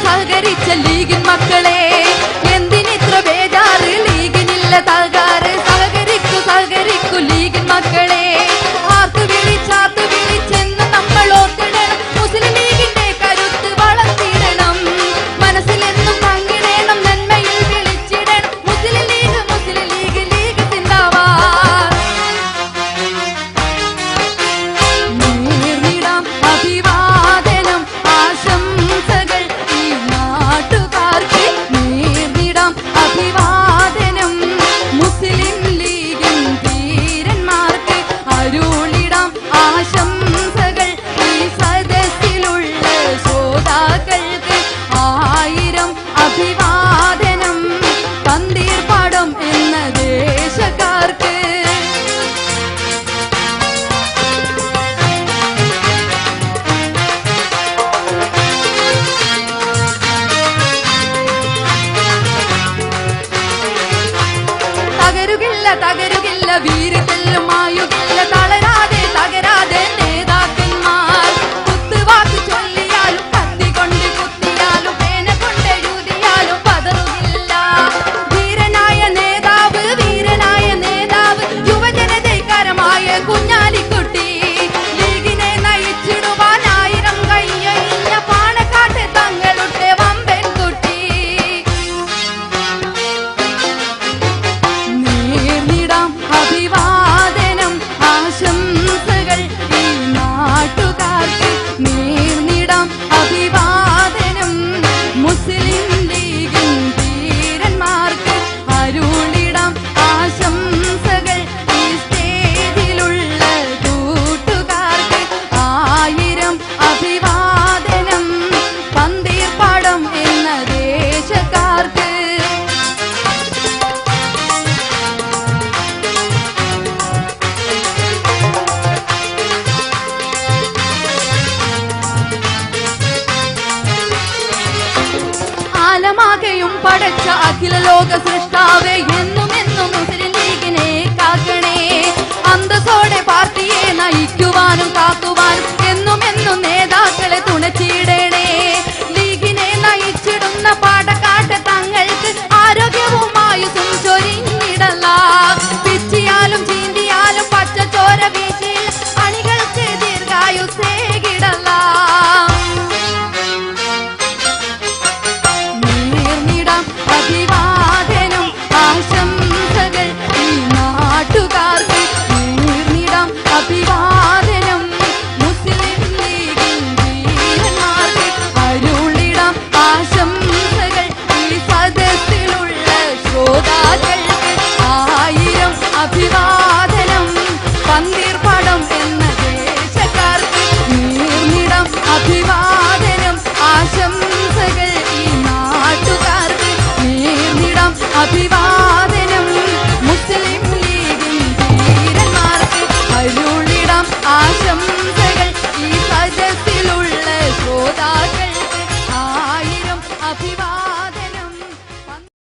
സഹകരിച്ച ലീഗിൻ മക്കളെ, എന്തിനിത്ര ബേജാറ്, ലീഗിനില്ല തകരാറ്. സഹകരിക്കു ലീഗിൻ മക്കളെ, ആർത്ത് വിളിച്ചെന്ന് നമ്മൾ ഓർത്തിടണം. മുസ്ലിം ലീഗിന്റെ കരുത്ത് വളർത്തിയിടണം, മനസ്സിലെന്നും പങ്കിടണം, നന്മയിൽ വിളിച്ചിടണം. മുസ്ലിം ലീഗ് ലീഗ് സിന്ദാബാദ്. നേർന്നിടാം അഭിവാദനം ആശംസകൾ ഈ നാട്ടുകാർക്ക്, നേർന്നിടാം അഭിവാദനം മുസ്ലിം ലീഗിൻ ധീരന്മാർക്ക്, അരുളിടാം ആശംസകൾ ഈ സദസ്സിലുള്ള ശ്രോതാക്കൾക്ക്. 1000 അഭിവാദനം പന്തീർപ്പാടം എന്ന ദേശക്കാർക്ക്. തകരുകില്ല വീരത്തെല്ലും മായുകില്ല, തകരാതെ നേതാക്കന്മാർ. കുത്തുവാക്ക് ചൊല്ലിയാലും കത്തികൊണ്ട് കുത്തിയാലും പേന കൊണ്ടെഴുതിയാലും പതറുകില്ല. വീരനായ നേതാവ് യുവജനതൈകരമായ കുഞ്ഞാലിക്കുട്ടി, ലീഗിനെ നയിച്ചിടുവാൻ 1000 കൈയൊഴിഞ്ഞ പാണക്കാട്ട് തങ്ങളുടെ വമ്പൻ കുട്ടി. നേർന്നിടാം അഭിവാദനം ആശംസകൾ ഈ നാട്ടുകാർക്ക്, നേർന്നിടാം അഭിവാദനം മുസ്ലിം ലീഗിൻ ധീരന്മാർക്ക്, അരുളിടാം ആശംസകൾ ഈ സ്റ്റേജിലുള്ള കൂട്ടുകാർക്ക്. 1000 അഭിവാദനം പന്തീർപ്പാടം എന്ന ദേശക്കാർക്ക്. ആലമാകെയും പടച്ച അഖില ലോക സൃഷ്ടാവേ, എന്നും മുസ്ലിം ലീഗിനെ കാക്കണേ. അന്തസ്സോടെ പാർട്ടിയെ നയിക്കുവാനും കാക്കുവാനും എന്നും